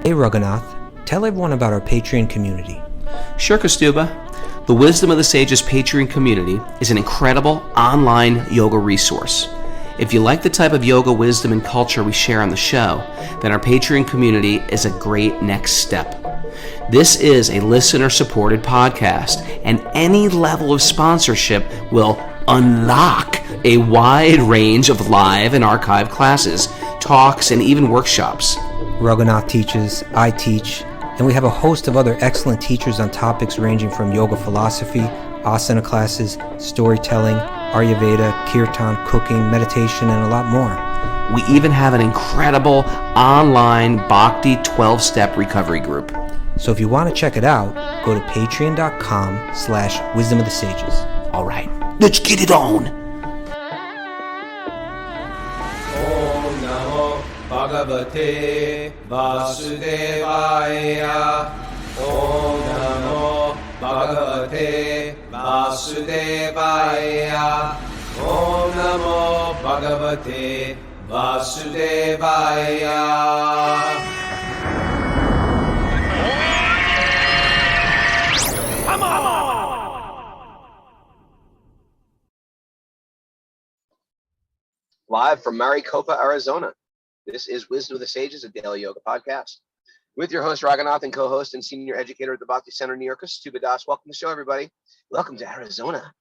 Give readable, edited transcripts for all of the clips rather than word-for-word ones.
Hey Raghunath, tell everyone about our Patreon community. Sure, Kastuba. The Wisdom of the Sages Patreon community is an incredible online yoga resource. If you like the type of yoga wisdom and culture we share on the show, then our Patreon community is a great next step. This is a listener-supported podcast, and any level of sponsorship will unlock a wide range of live and archived classes, talks, and even workshops. Raghunath teaches, I teach, and we have a host of other excellent teachers on topics ranging from yoga philosophy, asana classes, storytelling, Ayurveda, kirtan, cooking, meditation, and a lot more. We even have an incredible online Bhakti 12-step recovery group. So if you want to check it out, go to patreon.com/wisdom of the sages. All right, let's get it on. Om Namo Bhagavate Vasudevaya. Om Namo Bhagavate Vasudevaya. Om Namo Bhagavate Vasudevaya. Live from Maricopa, Arizona. This is Wisdom of the Sages, a daily yoga podcast. With your host, Raghunath, and co-host and senior educator at the Bhakti Center in New York, Kastuba Das. Welcome to the show, everybody. Welcome to Arizona.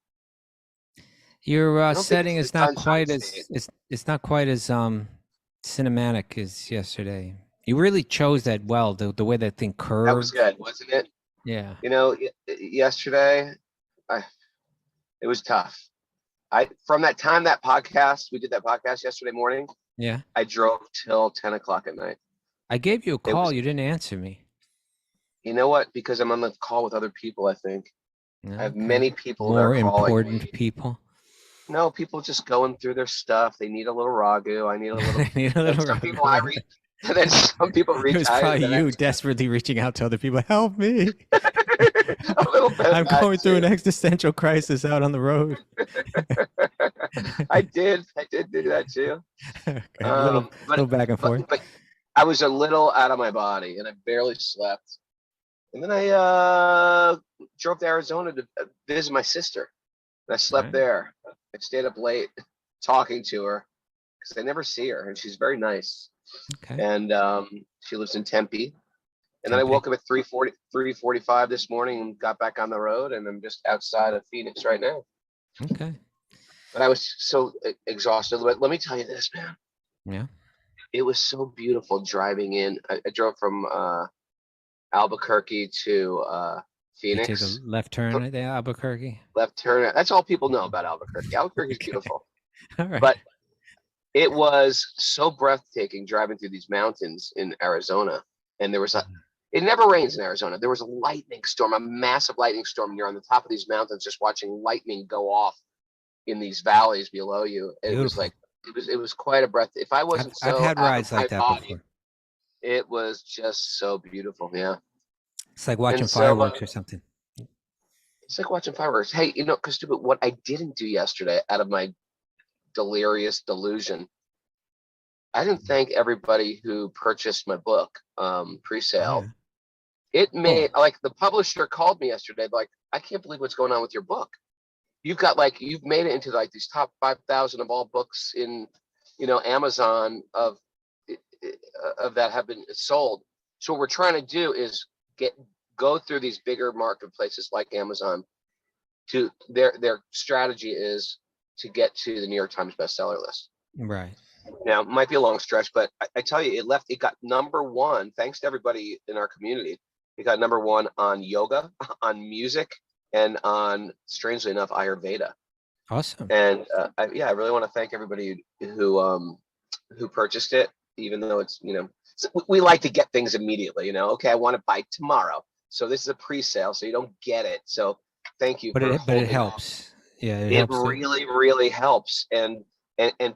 Your setting is not quite as it's not quite as cinematic as yesterday. You really chose that well, the way that thing curved. That was good, wasn't it? Yeah. You know, yesterday, it was tough. From that time we did that podcast yesterday morning. Yeah. I drove till 10 o'clock at night. I gave you a call. You didn't answer me. You know what? Because I'm on the call with other people, I think. Okay. I have many people more that are calling important me. people. No, people just going through their stuff. They need a little ragu. I need a little. I need a little some ragu. people and then some people reach It was out. probably you desperately reaching out to other people. Help me! A little bit. I'm going through an existential crisis out on the road. I did do that too. Okay, a little back and forth. But I was a little out of my body, and I barely slept. And then I drove to Arizona to visit my sister, and I slept there. I stayed up late talking to her because I never see her, and she's very nice. Okay. And she lives in Tempe. And then I woke up at 3:45 this morning and got back on the road, and I'm just outside of Phoenix right now. Okay. But I was so exhausted. But let me tell you this, man. Yeah. It was so beautiful driving in. I drove from Albuquerque to Phoenix. You take a left turn at the Albuquerque. Left turn. That's all people know about Albuquerque. Albuquerque is beautiful. All right. But it was so breathtaking driving through these mountains in Arizona. And there was it never rains in Arizona. There was a lightning storm, a massive lightning storm. And you're on the top of these mountains just watching lightning go off in these valleys below you. It was like, it was quite a breath. If I wasn't I've had rides like that before. It was just so beautiful. Yeah. It's like watching fireworks or something. It's like watching fireworks. Hey, Kastuba, what I didn't do yesterday out of my delirious delusion, I didn't thank everybody who purchased my book pre-sale. Yeah. It made like the publisher called me yesterday, like, I can't believe what's going on with your book. You've made it into like these top 5,000 of all books in, Amazon of that have been sold. So what we're trying to do is go through these bigger marketplaces like Amazon. To their strategy is to get to the New York Times bestseller list. Right. Now, it might be a long stretch, but I tell you, it got number one, thanks to everybody in our community. It got number one on yoga, on music, and on, strangely enough, Ayurveda. Awesome. And I really want to thank everybody who purchased it, even though it's, we like to get things immediately, okay, I want it by tomorrow. So this is a pre-sale, so you don't get it. So thank you. But it helps. Yeah, it really, really helps. And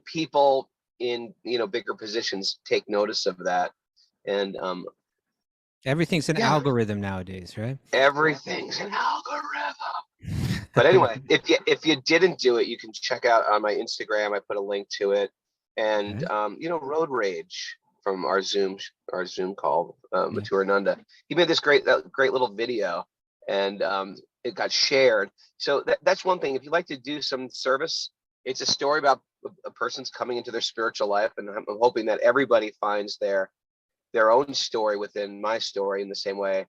people in bigger positions take notice of that. And everything's an algorithm nowadays, right? Everything's an algorithm. But anyway, if you didn't do it, you can check out on my Instagram. I put a link to it. And Road Rage from our Zoom call, Mathur Nanda. He made this great little video, and it got shared. So that's one thing. If you like to do some service, it's a story about a person's coming into their spiritual life, and I'm hoping that everybody finds their own story within my story in the same way.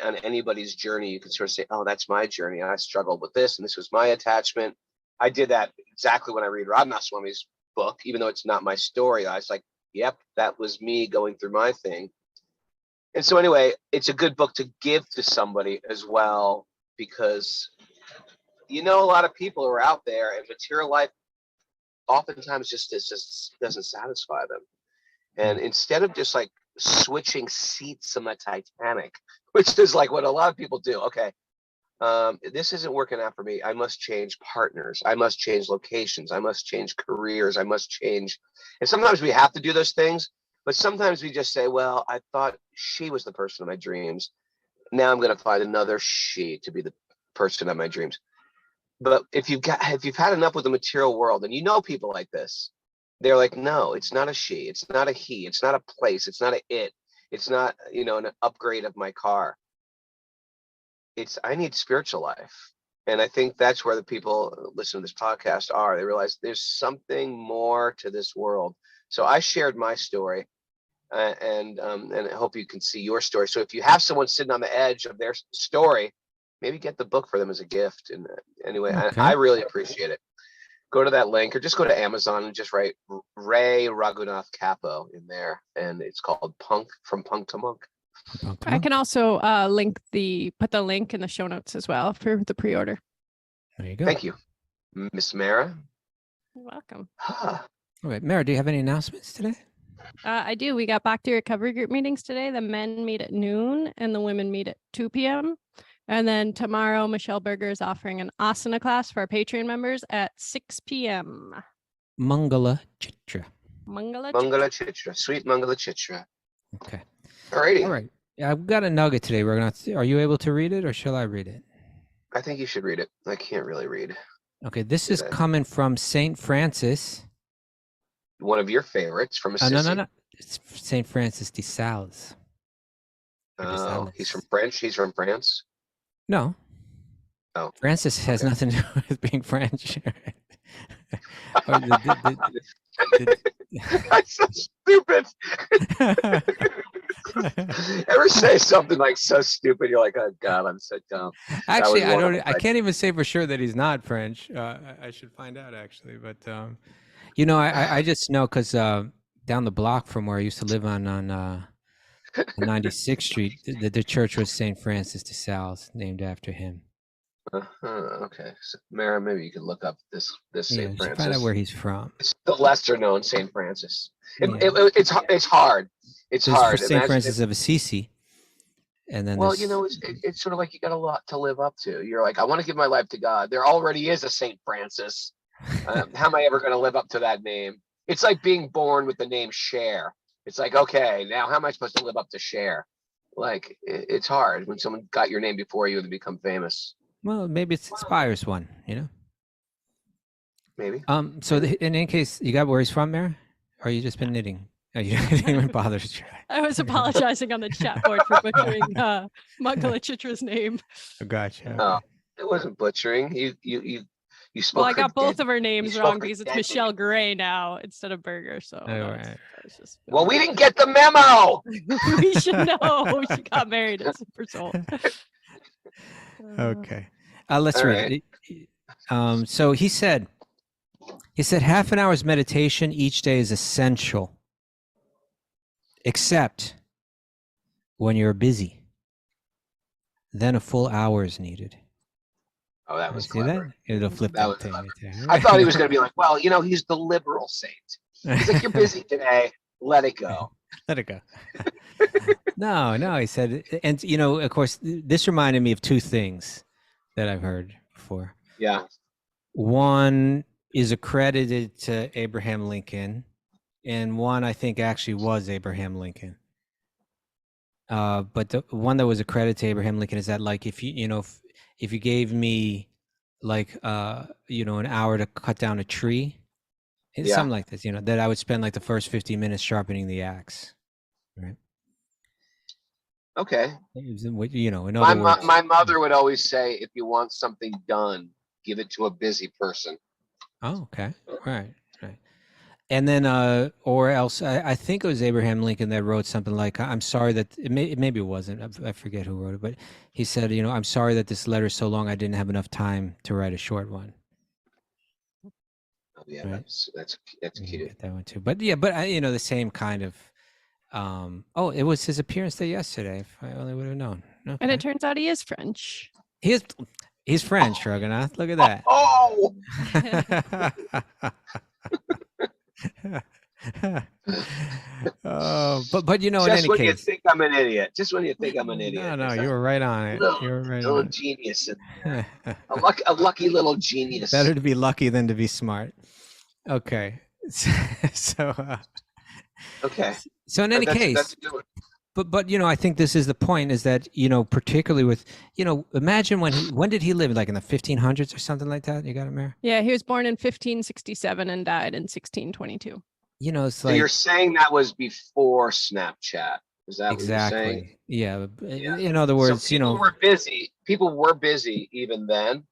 On anybody's journey, you can sort of say, oh, that's my journey. I struggled with this, and this was my attachment. I did that exactly when I read Radhanath Swami's book, even though it's not my story. I was like, yep, that was me going through my thing. And so anyway, it's a good book to give to somebody as well, because a lot of people are out there, and material life oftentimes just doesn't satisfy them. And instead of just like switching seats on the Titanic, which is like what a lot of people do. Okay, this isn't working out for me. I must change partners. I must change locations. I must change careers. I must change. And sometimes we have to do those things, but sometimes we just say, well, I thought she was the person of my dreams. Now I'm going to find another she to be the person of my dreams. But if you've had enough with the material world, and people like this, they're like, no, it's not a she, it's not a he, it's not a place, it's not a it, it's not, an upgrade of my car. I need spiritual life. And I think that's where the people listening to this podcast are. They realize there's something more to this world. So I shared my story, and I hope you can see your story. So if you have someone sitting on the edge of their story, maybe get the book for them as a gift. And anyway, okay. I really appreciate it. Go to that link, or just go to Amazon and just write Ray Raghunath Cappo in there, and it's called From Punk to Monk. I can also put the link in the show notes as well for the pre-order. There you go. Thank you, Miss Mara. You're welcome. All right, Mara, do you have any announcements today? I do. We got back to recovery group meetings today. The men meet at noon and the women meet at 2 p.m. And then tomorrow, Michelle Berger is offering an asana class for our Patreon members at 6 p.m. Mangala Chitra. Mangala Chitra. Sweet Mangala Chitra. Okay. Alrighty. All right. Yeah, I've got a nugget today. Are you able to read it, or shall I read it? I think you should read it. I can't really read. Okay. This is coming from St. Francis. One of your favorites from Assisi. No. It's St. Francis de Sales. Oh, he's from French. He's from France. No. Oh. Francis has nothing to do with being French. That's so stupid. Ever say something like so stupid? You're like, oh God, I'm so dumb. Actually, I can't even say for sure that he's not French. I should find out actually, but I just know because down the block from where I used to live on 96th Street, the church was St. Francis de Sales, named after him. Okay, so, Mara, maybe you could look up this St. Francis. Find out where he's from. It's the lesser known St. Francis. It's hard. It's hard. St. Francis of Assisi, and then it's sort of like you got a lot to live up to. You're like, I want to give my life to God. There already is a St. Francis. How am I ever going to live up to that name? It's like being born with the name Cher. It's like, okay, now how am I supposed to live up to Cher? Like, it's hard when someone got your name before you and become famous. Well, maybe it inspires one, Maybe. So in any case, you got where he's from, Mara? Or you just been knitting? Oh, you didn't even bother to try. I was apologizing on the chat board for butchering Mangala Chitra's name. Gotcha. Okay. Oh, it wasn't butchering. You spoke. Well, I got both of her names wrong because it's Michelle Gray now instead of Berger. So. Right. Well, we didn't get the memo. We should know. She got married at Super Soul. Okay. Let's read it. So he said half an hour's meditation each day is essential, except when you're busy. Then a full hour is needed. Oh, that was see clever. That? It'll flip that thing. I thought he was going to be like, well, he's the liberal saint. He's like, you're busy today. Let it go. Let it go. No, he said, and of course, this reminded me of two things that I've heard before. Yeah. One is accredited to Abraham Lincoln, and one I think actually was Abraham Lincoln. But the one that was accredited to Abraham Lincoln is that, like, if you gave me like an hour to cut down a tree, It's Yeah. something like this, that I would spend like the first 15 minutes sharpening the axe. Right. Okay. In other words. My mother would always say, if you want something done, give it to a busy person. Oh, okay. Right. Right. And then, or else, I think it was Abraham Lincoln that wrote something like, "I'm sorry that maybe it wasn't. I forget who wrote it, but he said, I'm sorry that this letter is so long. I didn't have enough time to write a short one." Oh, yeah, Right. that's You cute. get that one too. But yeah, but the same kind of. Oh, it was his appearance day yesterday. If I only would have known. And Okay. it turns out he is French. He's French, Raghunath. Look at that. Oh, Oh, but in just any when you case, think I'm an idiot. Just when you think I'm an idiot. no, It's you like, were right on it. no, You were right little on genius. it. A lucky little genius. Better to be lucky than to be smart. Okay, so Okay. so in any That's case, a good one. but I think this is the point, is that particularly with imagine when did he live, like in the 1500s or something like that? You got it, Mary? Yeah, he was born in 1567 and died in 1622. It's So like you're saying that was before Snapchat? Is that what you're saying? exactly, yeah. Yeah. In other words, So people were busy. People were busy even then,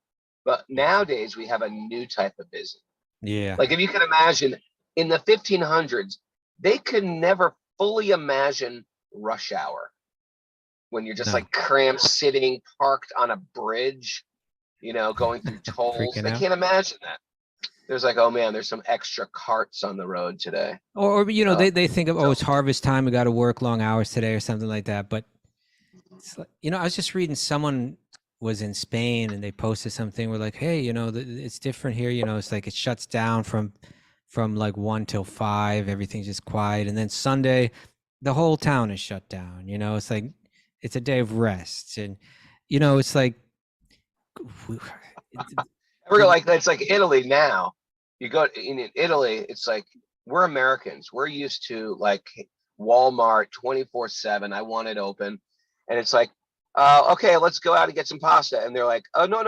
but nowadays we have a new type of busy. yeah, Like if you can imagine, in the 1500s, they could never fully imagine rush hour when you're just No. like cramped, sitting, parked on a bridge, going through tolls. Freaking They out. can't imagine that. There's like, oh man, there's some extra carts on the road today. or they think of, it's harvest time, we got to work long hours today or something like that. But it's like, I was just reading, someone was in Spain and they posted something where like, hey, it's different here. It's like it shuts down from like 1 till 5, everything's just quiet, and then Sunday the whole town is shut down. It's like it's a day of rest, and it's like We're like, it's like Italy now. You go in Italy, it's like, we're Americans. We're used to like Walmart 24/7. I want it open. And it's like, okay, let's go out and get some pasta. And they're like, oh, no.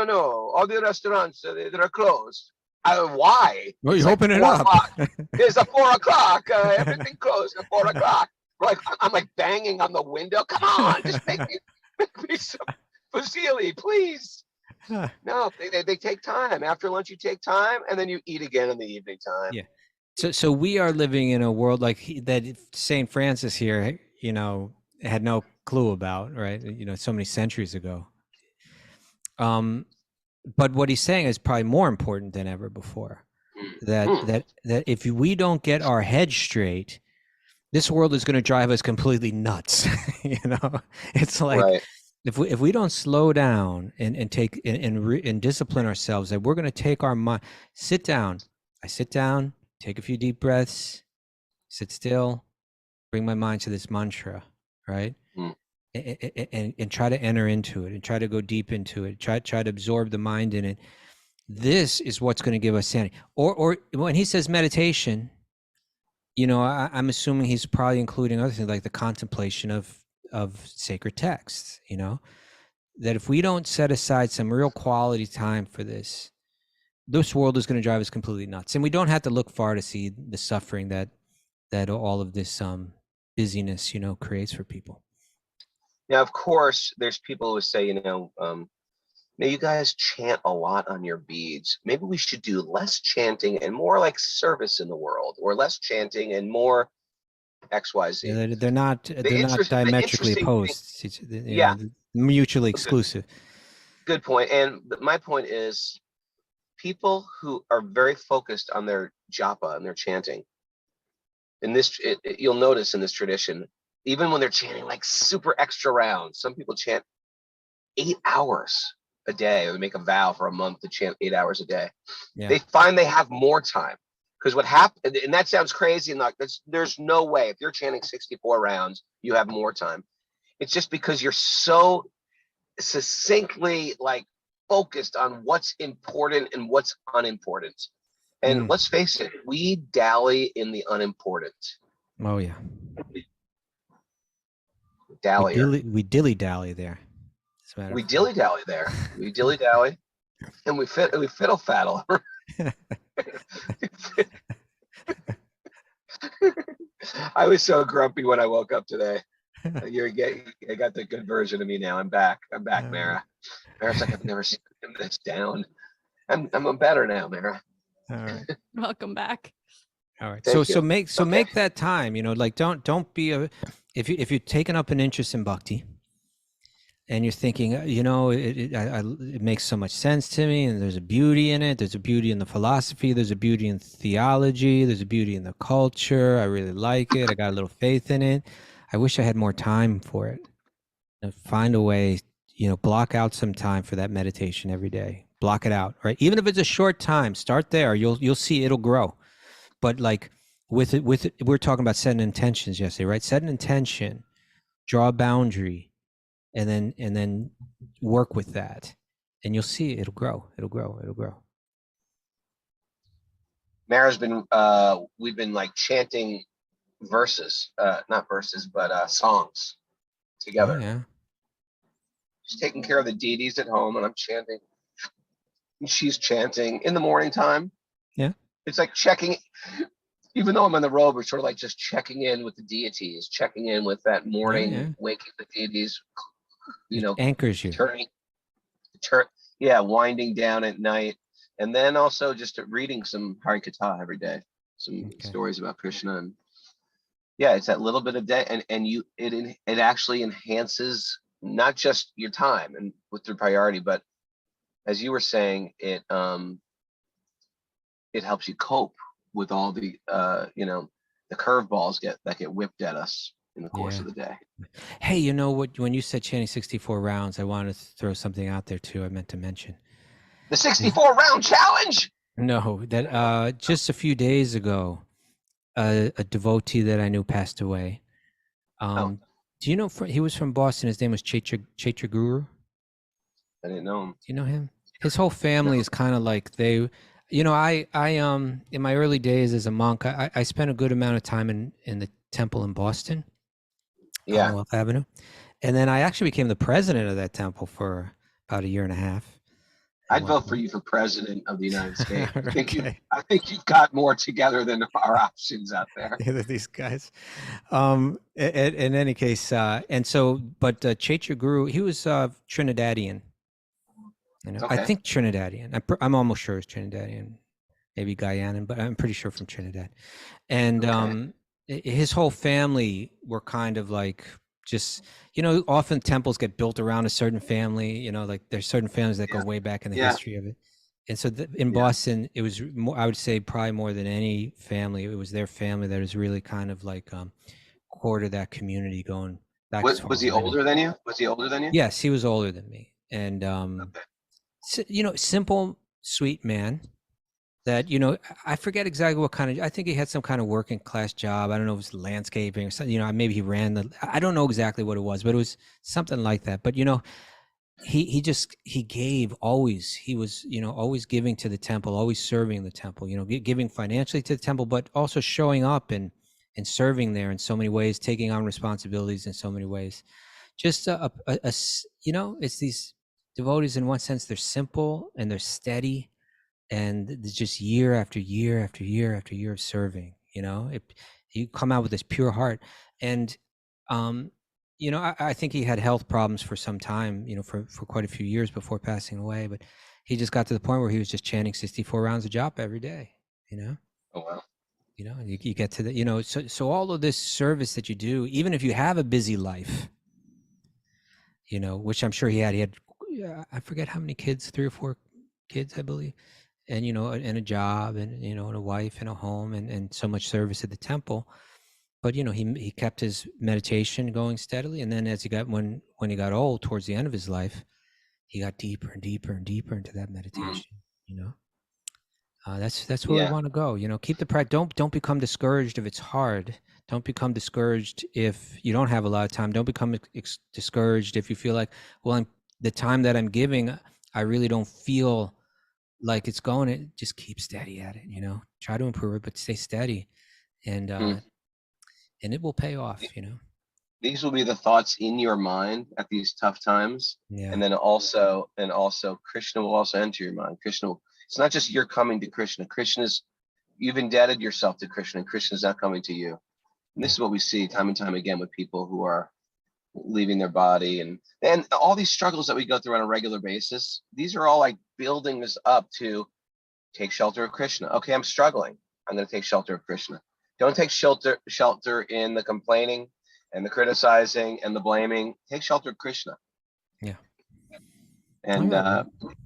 All the restaurants, they're closed. well, Why? It's you like open it 4 up. o'clock. It's at 4 o'clock. Everything closed at 4 o'clock. I'm like banging on the window. Come on, just make me some fusilli, please. Huh. No, they take time. After lunch, you take time, and then you eat again in the evening time. Yeah. So we are living in a world like that St. Francis here, had no clue about, right? So many centuries ago. But what he's saying is probably more important than ever before. That if we don't get our head straight, this world is going to drive us completely nuts. It's like, Right. if we don't slow down and take and discipline ourselves, that we're going to take our mind, sit down. I sit down, take a few deep breaths, sit still, bring my mind to this mantra, right? And try to enter into it, and try to go deep into it. Try to absorb the mind in it. This is what's going to give us sanity. Or when he says meditation, I'm assuming he's probably including other things like the contemplation of sacred texts. That if we don't set aside some real quality time for this world is going to drive us completely nuts. And we don't have to look far to see the suffering that all of this busyness creates for people. Now, of course, there's people who say, now you guys chant a lot on your beads. Maybe we should do less chanting and more like service in the world, or less chanting and more XYZ. Yeah, they're not diametrically opposed. Yeah. Mutually exclusive. Good point. And my point is, people who are very focused on their japa and their chanting, in this, you'll notice in this tradition, even when they're chanting like super extra rounds, some people chant 8 hours a day, or they make a vow for a month to chant 8 hours a day. Yeah. They find they have more time, because what happened, and that sounds crazy, and like there's no way, if you're chanting 64 rounds, you have more time. It's just because you're so succinctly like focused on what's important and what's unimportant. And let's face it, we dally in the unimportant. Oh yeah. We dilly-dally there. We dilly-dally there. We dilly-dally, and we fiddle-faddle. I was so grumpy when I woke up today. I got the good version of me now. I'm back. Mara. Mara's like, I've never seen him this down. I'm better now, Mara. All right. Welcome back. All right. Thank So you. make that time, like don't be if you're taking up an interest in bhakti and you're thinking, it makes so much sense to me, and there's a beauty in it. There's a beauty in the philosophy. There's a beauty in theology. There's a beauty in the culture. I really like it. I got a little faith in it. I wish I had more time for it. And find a way, block out some time for that meditation every day. Block it out, right? Even if it's a short time, start there. You'll see it'll grow. But like with it, we're talking about setting intentions yesterday, right? Set an intention, draw a boundary, and then work with that, and you'll see it'll grow. Mara's been we've been like chanting verses, not verses, but songs together. Oh, yeah. She's taking care of the deities at home, and I'm chanting. And she's chanting in the morning time. Yeah. It's like checking, even though I'm on the road, we're sort of like just checking in with the deities, checking in with that morning, waking the deities, Anchors you. Winding down at night. And then also just reading some Harikatha every day, some stories about Krishna. And it's that little bit of day, and it actually enhances not just your time and with your priority, but as you were saying, it helps you cope with all the the curveballs that get whipped at us in the course of the day. Hey, you know what? When you said chanting 64 rounds, I wanted to throw something out there too. I meant to mention the 64 round challenge. No, that just a few days ago, a devotee that I knew passed away. Do you know? He was from Boston. His name was Chaitra Guru. I didn't know him. Do you know him? His whole family is kind of like they. I in my early days as a monk, I spent a good amount of time in the temple in Boston. Yeah. On Wealth Avenue. And then I actually became the president of that temple for about a year and a half. I'd vote for you for president of the United States. Okay. I think you've got more together than our options out there. These guys. In any case, but Chaitra Guru, he was Trinidadian. I think Trinidadian. I'm almost sure it's Trinidadian, maybe Guyanan, but I'm pretty sure from Trinidad. And his whole family were kind of like just, often temples get built around a certain family, like there's certain families that go way back in the history of it. And so in Boston, it was more, I would say probably more than any family, it was their family that was really kind of like core to that community going back. Was he older than you? Yes, he was older than me. And, simple, sweet man that, I forget exactly what kind of, I think he had some kind of working class job. I don't know if it was landscaping or something, maybe he ran I don't know exactly what it was, but it was something like that. But, he gave always. He was, always giving to the temple, always serving the temple, giving financially to the temple, but also showing up and serving there in so many ways, taking on responsibilities in so many ways. Just, it's these devotees in one sense, they're simple and they're steady. And it's just year after year after year after year of serving, you come out with this pure heart. And, I think he had health problems for some time, for quite a few years before passing away, but he just got to the point where he was just chanting 64 rounds of japa every day, Oh, wow. You get to the, so all of this service that you do, even if you have a busy life, which I'm sure he had, I forget how many kids, 3 or 4 kids, I believe. And, and a job and, and a wife and a home and so much service at the temple. But, he kept his meditation going steadily. And then as when he got old towards the end of his life, he got deeper and deeper and deeper into that meditation, that's where we want to go, keep the practice. Don't become discouraged if it's hard. Don't become discouraged if you don't have a lot of time. Don't become discouraged if you feel like, the time that I'm giving, I really don't feel like it's going. Just keep steady at it, try to improve it, but stay steady, and it will pay off. These will be the thoughts in your mind at these tough times. And then also Krishna will also enter your mind. It's not just you're coming to Krishna. Krishna's you've indebted yourself to Krishna, and Krishna's not coming to you. And this is what we see time and time again with people who are leaving their body, and all these struggles that we go through on a regular basis. These are all like building us up to take shelter of Krishna. Okay, I'm struggling. I'm going to take shelter of Krishna. Don't take shelter in the complaining and the criticizing and the blaming. Take shelter of Krishna. Yeah. And All right.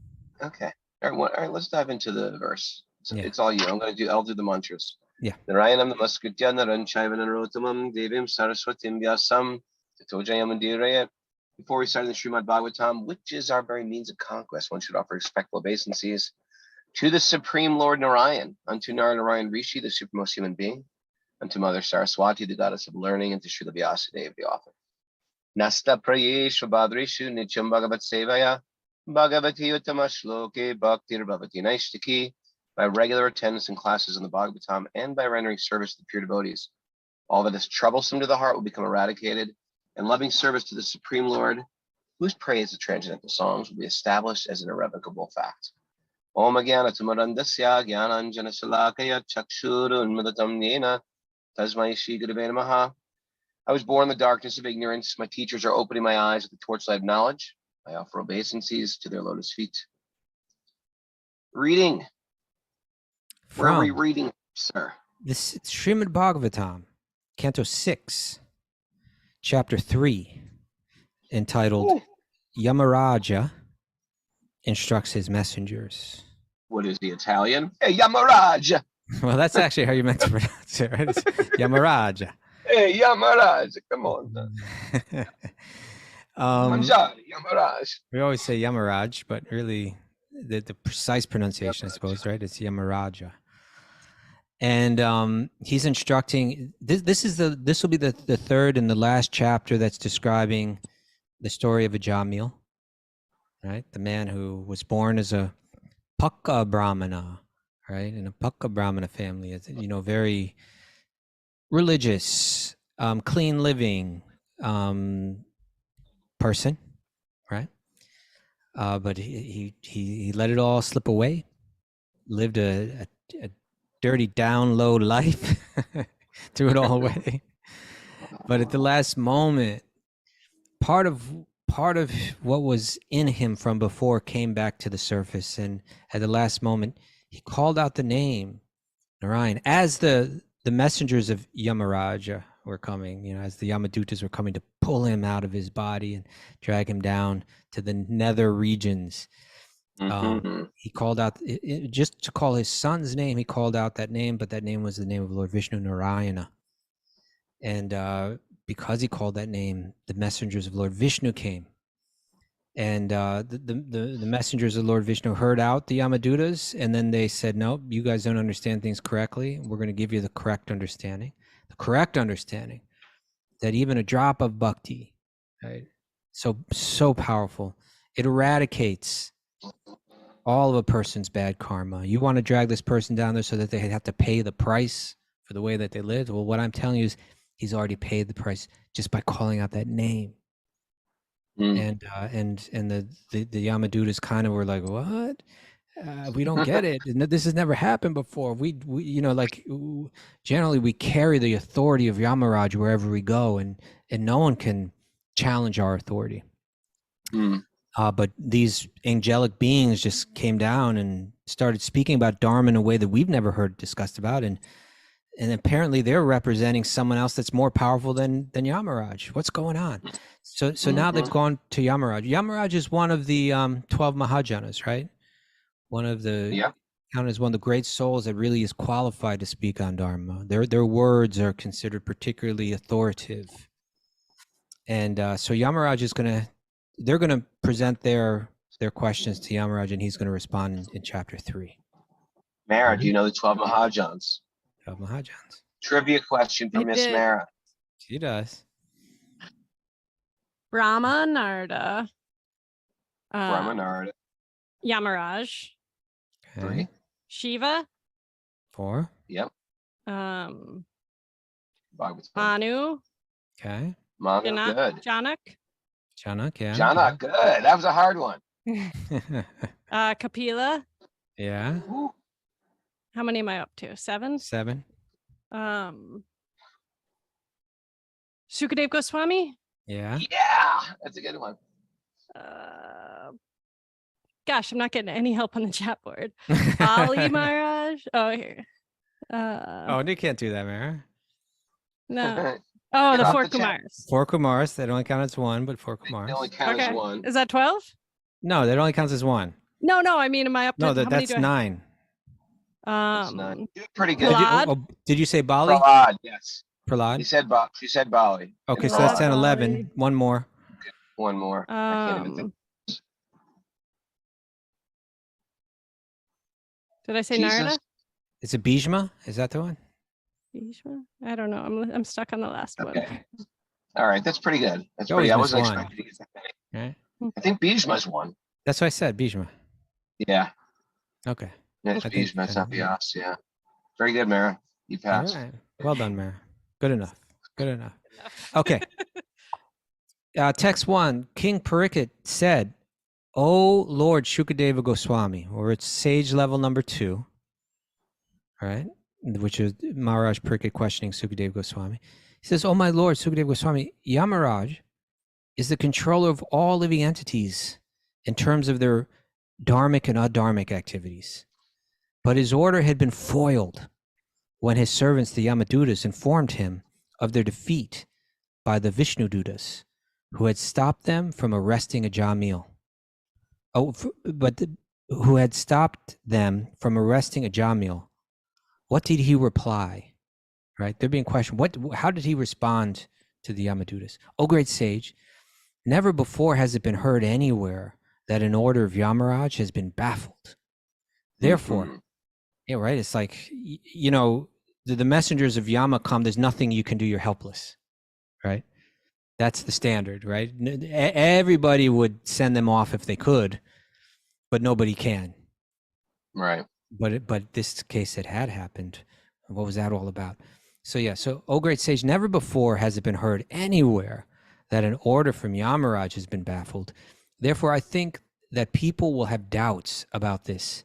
okay. All right, let's dive into the verse. Yeah. It's all you. I'll do the mantras. Yeah. Narayanam namaskritya naranchaiva narotamam devim saraswatim vyasam tato jayamandiraya. Before we start the Srimad Bhagavatam, which is our very means of conquest, one should offer respectful obeisances to the Supreme Lord Narayan, unto Narayan Rishi, the supremmost human being, unto Mother Saraswati, the goddess of learning, and to Srila Vyasadeva, the author. Nasta prayeshu badrishu nityam bhagavat sevaya bhagavati uttama shloke bhaktir bhavati naishtaki. By regular attendance in classes in the Bhagavatam and by rendering service to the pure devotees, all that is troublesome to the heart will become eradicated, and loving service to the Supreme Lord, whose praise of transcendental songs will be established as an irrevocable fact. Om Agyana Tamarandasya Gyananjana Salakaya Chakshuru Unmadatam Nena Tasmai Shri Gurave Namaha. I was born in the darkness of ignorance. My teachers are opening my eyes with the torchlight of knowledge. I offer obeisances to their lotus feet. Reading. Where are we reading, sir? This is Srimad Bhagavatam, Canto 6, Chapter 3, entitled Yamaraja Instructs His Messengers. What is the Italian? Hey, Yamaraja! Well, that's actually how you're meant to pronounce it, right? It's Yamaraja. Hey, Yamaraja, come on. Manjari, Yamaraj. We always say Yamaraj, but really the precise pronunciation, I suppose, right? It's Yamaraja. And he's instructing. This will be the third and the last chapter that's describing the story of Ajamil, right? The man who was born as a Pakka Brahmana, right? In a Pakka Brahmana family, very religious, clean living person, right? But he let it all slip away, lived a dirty, down low life, threw it all away. But at the last moment, part of what was in him from before came back to the surface, and at the last moment, he called out the name Narayan as the messengers of Yamaraja were coming. As the Yamadutas were coming to pull him out of his body and drag him down to the nether regions. He called out, just to call his son's name, he called out that name, but that name was the name of Lord Vishnu Narayana. And because he called that name, the messengers of Lord Vishnu came. And the messengers of Lord Vishnu heard out the Yamadutas, and then they said, no, you guys don't understand things correctly. We're going to give you the correct understanding. The correct understanding that even a drop of bhakti, right, so powerful, it eradicates all of a person's bad karma. You want to drag this person down there so that they have to pay the price for the way that they lived? Well, what I'm telling you is he's already paid the price just by calling out that name. And the Yamadutas kind of were like, what? We don't get it. This has never happened before. We generally we carry the authority of Yamaraj wherever we go, and no one can challenge our authority. But these angelic beings just came down and started speaking about Dharma in a way that we've never heard discussed about, and apparently they're representing someone else that's more powerful than Yamaraj. What's going on? So now they've gone to Yamaraj. Yamaraj is one of the 12 Mahajanas, right? One of the counted as one of the great souls that really is qualified to speak on Dharma. Their words are considered particularly authoritative, and so Yamaraj is they're gonna present their questions to Yamaraj, and he's gonna respond in chapter 3. Mara, do you know the 12 Mahajans? 12 Mahajans. Trivia question for I Miss did. Mara. She does. Brahma, Narada, Brahmanarda. Yamaraj, Okay. 3. Shiva, 4. Yep. Manu, Bhagavatam. Okay. Manu, Janak, good. Janak, yeah. Jana, good. That was a hard one. Kapila, Yeah. Ooh. How many am I up to? 7? 7. Sukadev Goswami. Yeah. Yeah, that's a good one. Gosh, I'm not getting any help on the chat board. Ali Maharaj. Oh, here. Oh, you can't do that, Mara. No. Oh, Get the off 4 the chat. Kumars. 4 Kumars. That only count as 1, but 4 They only Kumars. count Okay. as one. Is that 12? No, that only counts as 1. No, I mean, am I up to No, how many that's do I 9. That's not pretty good. Did you, Prahlad? did you say Bali? Prahlad, yes. Prahlad? She said Bali. Okay, And so that's Prahlad. 10, 11. Bali. One more. One more. I can't even think. Did I say Jesus. Narada? Is it Bhishma? Is that the one? Bhishma? I don't know. I'm stuck on the last one. Okay. All right, that's pretty good. That's You pretty. always I miss wasn't one. expecting to get that many. Right? I think Bhishma's one. That's what I said, Bhishma. Yeah, Okay. it's I think- Bhishma. It's not Vyas. Yeah. Very good, Mara. You All passed. right. Well done, Mara. Good enough. Good enough. Okay. Text 1. King Parikshit said, "O Lord Shukadeva Goswami," or it's sage level number 2, all right, which is Maharaj Parikshit questioning Sukadeva Goswami. He says, "Oh my Lord Sukadeva Goswami, Yamaraj is the controller of all living entities in terms of their dharmic and adharmic activities. But his order had been foiled when his servants, the Yamadutas, informed him of their defeat by the Vishnudutas, who had stopped them from arresting a Jamil. Who had stopped them from arresting a Jamil. What did he reply?" Right? They're being questioned. How did he respond to the Yamadutas? "O great sage, never before has it been heard anywhere that an order of Yamaraj has been baffled. Therefore," Mhm. yeah, right. It's like, the messengers of Yama come, there's nothing you can do. You're helpless, right? That's the standard, right? Everybody would send them off if they could, but nobody can. Right. But this case, it had happened. What was that all about? So, O great sage, never before has it been heard anywhere that an order from Yamaraj has been baffled. Therefore, I think that people will have doubts about this,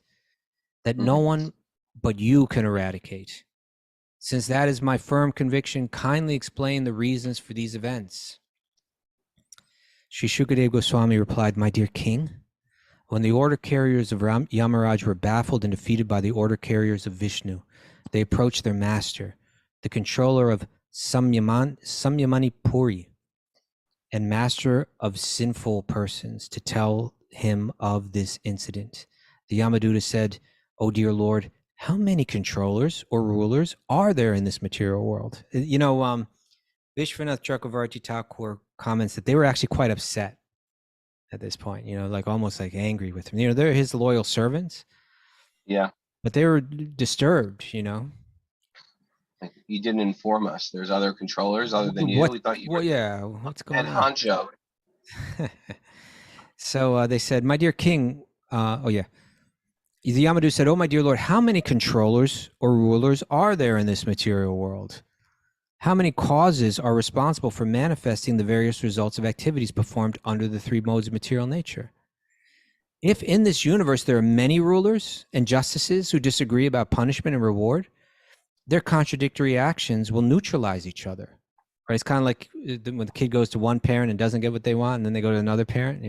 that no one but you can eradicate. Since that is my firm conviction, kindly explain the reasons for these events." Sri Shukadeva Goswami replied, "My dear king, when the order carriers of Yamaraj were baffled and defeated by the order carriers of Vishnu, they approached their master, the controller of Samyamani Puri and master of sinful persons, to tell him of this incident. The Yamaduta said, 'O dear Lord, how many controllers or rulers are there in this material world?'" Vishwanath Chakravarti Thakur comments that they were actually quite upset at this point, like almost like angry with him. They're his loyal servants, Yeah. but they were disturbed, Like, you didn't inform us. There's other controllers other than you. We thought you were what's going head on? honcho. So they said, "My dear king," the Yamadu said, "Oh, my dear Lord, how many controllers or rulers are there in this material world? How many causes are responsible for manifesting the various results of activities performed under the 3 modes of material nature? If in this universe there are many rulers and justices who disagree about punishment and reward, their contradictory actions will neutralize each other." Right? It's kind of like when the kid goes to one parent and doesn't get what they want, and then they go to another parent,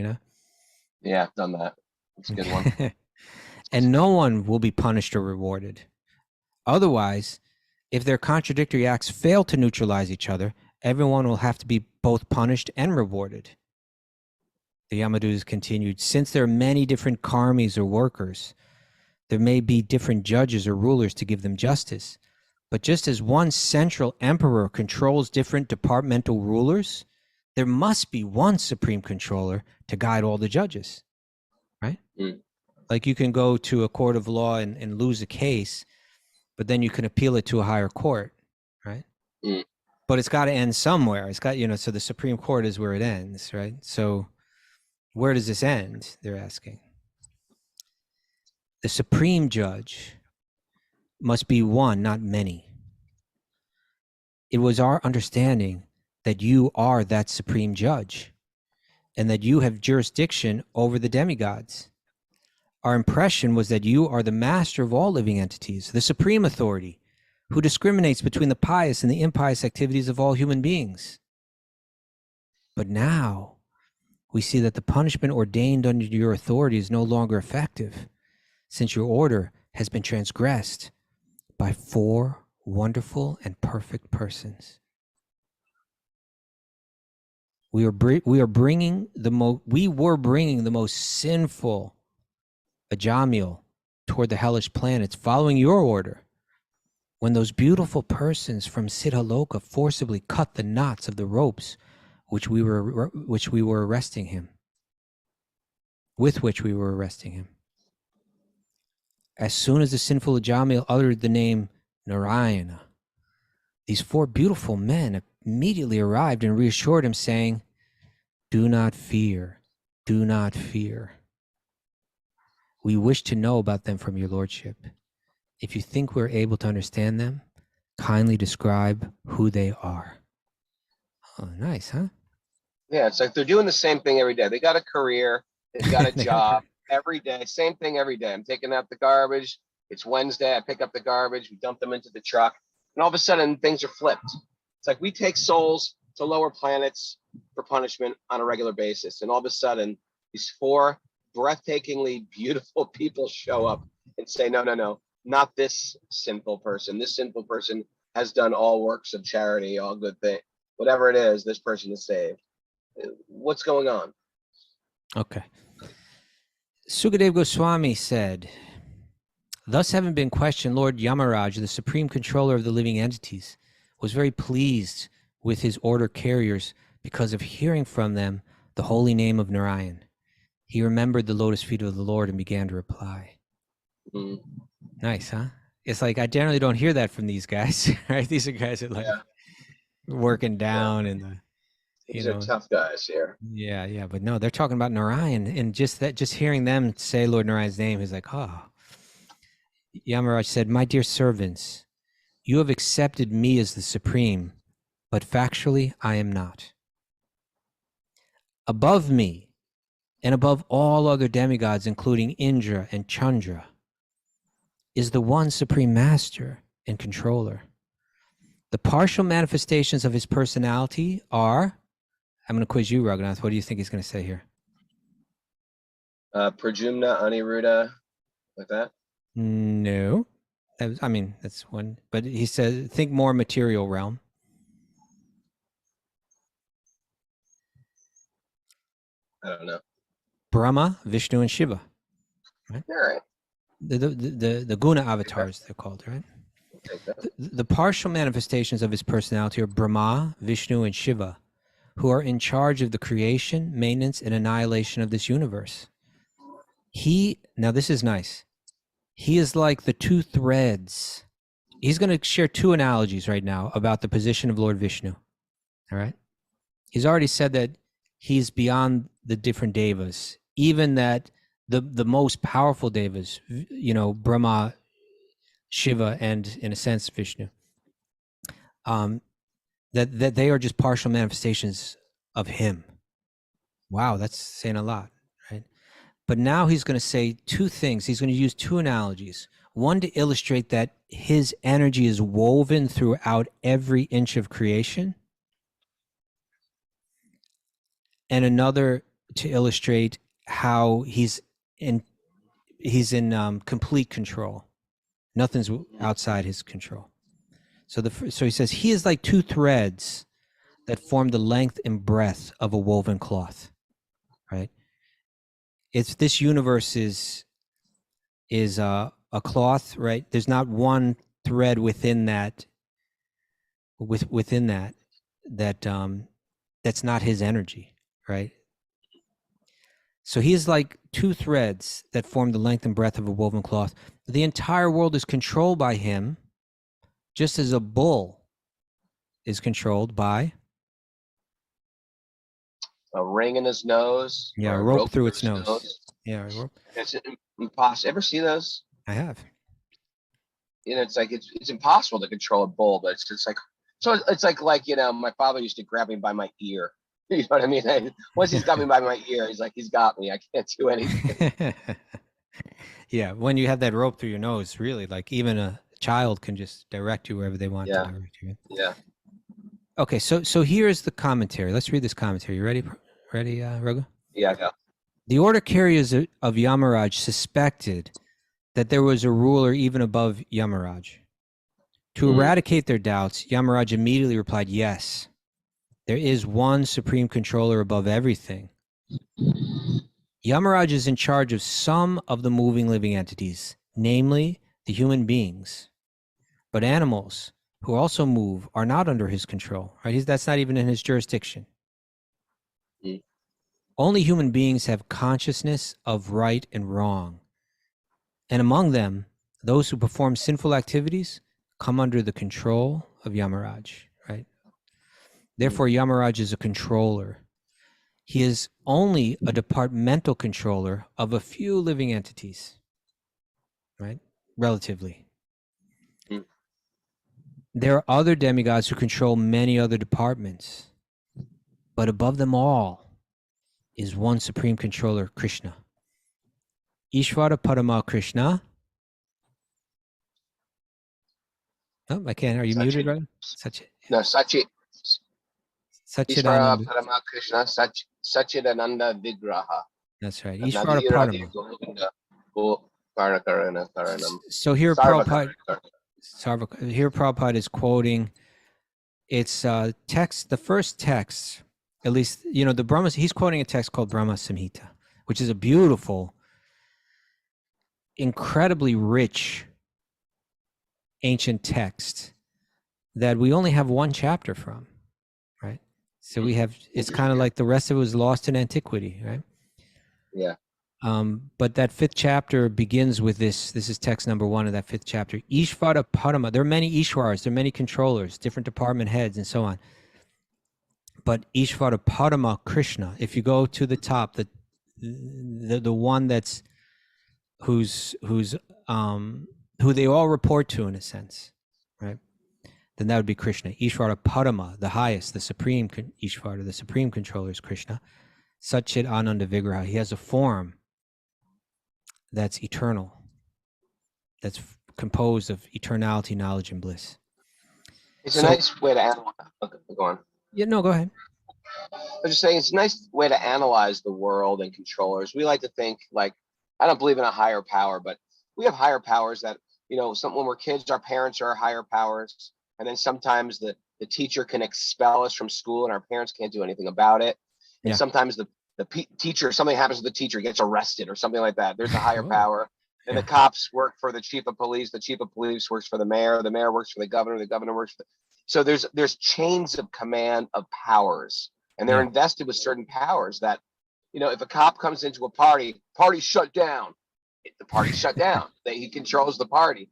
Yeah, I've done that. It's a good one. And no one will be punished or rewarded. Otherwise, if their contradictory acts fail to neutralize each other, everyone will have to be both punished and rewarded. The Yamadutas continued, "Since there are many different karmis or workers, there may be different judges or rulers to give them justice. But just as one central emperor controls different departmental rulers, there must be one supreme controller to guide all the judges." Right? Mm. Like you can go to a court of law and lose a case, but then you can appeal it to a higher court, right? Mm. But it's got to end somewhere. It's got, so the Supreme Court is where it ends, right? So where does this end? They're asking. The supreme judge must be one, not many. It was our understanding that you are that supreme judge and that you have jurisdiction over the demigods. our impression was that you are the master of all living entities, the supreme authority, who discriminates between the pious and the impious activities of all human beings. But now we see that the punishment ordained under your authority is no longer effective, since your order has been transgressed by 4 wonderful and perfect persons. We were bringing the most sinful Ajamil toward the hellish planets, following your order, when those beautiful persons from Siddhaloka forcibly cut the knots of the ropes with which we were arresting him. As soon as the sinful Ajamil uttered the name Narayana, these 4 beautiful men immediately arrived and reassured him, saying, "Do not fear, do not fear. We wish to know about them from your lordship. If you think we're able to understand them, kindly describe who they are." Oh, nice, huh? Yeah, it's like they're doing the same thing every day. They got a career, they've got a job every day, same thing every day. I'm taking out the garbage. It's Wednesday. I pick up the garbage. We dump them into the truck. And all of a sudden, things are flipped. It's like we take souls to lower planets for punishment on a regular basis. And all of a sudden, these 4 breathtakingly beautiful people show up and say, no, no, no, not this sinful person. This sinful person has done all works of charity, all good things. Whatever it is, this person is saved. What's going on? Okay. Sukadev Goswami said, thus having been questioned, Lord Yamaraj, the supreme controller of the living entities, was very pleased with his order carriers because of hearing from them the holy name of Narayan. He remembered the lotus feet of the Lord and began to reply. Mm. Nice, huh? It's like, I generally don't hear that from these guys, right? These are guys that like working down and the, These are tough guys here. Yeah, but no, they're talking about Narayan, and just hearing them say Lord Narayan's name is like, oh. Yamaraj said, "My dear servants, you have accepted me as the supreme, but factually I am not. Above me, and above all other demigods, including Indra and Chandra, is the one supreme master and controller. The partial manifestations of his personality are," I'm going to quiz you, Raghunath. What do you think he's going to say here? Prajumna, Aniruddha, like that? No. That's one. But he says, think more material realm. I don't know. Brahma, Vishnu, and Shiva. Right? All right. The guna avatars, they're called, right? The partial manifestations of his personality are Brahma, Vishnu, and Shiva, who are in charge of the creation, maintenance, and annihilation of this universe. Now this is nice. He is like the 2 threads. He's going to share 2 analogies right now about the position of Lord Vishnu. All right. He's already said that he's beyond the different devas, even that the most powerful devas, Brahma, Shiva, and in a sense, Vishnu, that they are just partial manifestations of him. Wow, that's saying a lot, right? But now he's going to say 2 things. He's going to use 2 analogies. One to illustrate that his energy is woven throughout every inch of creation, and another to illustrate how he's in complete control. Nothing's outside his control. So he says he is like 2 threads that form the length and breadth of a woven cloth, right? This universe is a cloth, right? There's not one thread within that that's not his energy, right? So he is like 2 threads that form the length and breadth of a woven cloth. The entire world is controlled by him, just as a bull is controlled by a ring in his nose. Yeah, a rope through its nose. Yeah, a rope. It's impossible. Ever see those? I have. It's like it's impossible to control a bull, but it's like, so it's like my father used to grab me by my ear. You know what I mean? Once he's got me by my ear, he's like, he's got me. I can't do anything. Yeah, when you have that rope through your nose, really, like even a child can just direct you wherever they want Yeah. to direct you. Yeah. Okay, so here's the commentary. Let's read this commentary. You ready? Ready, Raghu? Yeah. Go. The order carriers of Yamaraj suspected that there was a ruler even above Yamaraj. To eradicate their doubts, Yamaraj immediately replied, yes, there is one supreme controller above everything. Yamaraj is in charge of some of the moving living entities, namely the human beings. But animals who also move are not under his control, right? That's not even in his jurisdiction. Mm. Only human beings have consciousness of right and wrong. And among them, those who perform sinful activities come under the control of Yamaraj, right? Therefore, Yamaraj is a controller. He is only a departmental controller of a few living entities, right? Relatively. Mm. There are other demigods who control many other departments, but above them all is one supreme controller, Krishna. Ishvara Parama Krishna. Oh, I can't. Are you muted, right? No, Ishvara Satchidananda. Parama Krishna Satchidananda Vigraha. That's right. Ishvara Parama. So here Prabhupada is quoting, it's text, the first text, at least, the Brahma, he's quoting a text called Brahma Samhita, which is a beautiful, incredibly rich ancient text that we only have one chapter from, right? So we have, it's kind of like the rest of it was lost in antiquity, right? Yeah. But that fifth chapter begins with this is text number 1 of that fifth chapter. Ishvara Parama. There are many Ishwaras, there are many controllers, different department heads and so on. But Ishvara Parama Krishna, if you go to the top, the one that's who they all report to in a sense, right? Then that would be Krishna. Ishvara Parama, the highest, the supreme Ishvara, the supreme controller is Krishna. Satchit Ananda Vigraha. He has a form that's eternal, that's composed of eternality, knowledge, and bliss. It's a nice way to analyze. Okay, go on. Yeah, no, go ahead. I'm just saying it's a nice way to analyze the world and controllers. We like to think like, I don't believe in a higher power, but we have higher powers that, when we're kids, our parents are our higher powers. And then sometimes the teacher can expel us from school and our parents can't do anything about it. And sometimes the teacher, something happens to the teacher, gets arrested or something like that. There's a higher power. And the cops work for the chief of police works for the mayor works for the governor works for so there's chains of command of powers, and they're invested with certain powers that, if a cop comes into a party shut down, the party's shut down. He controls the party,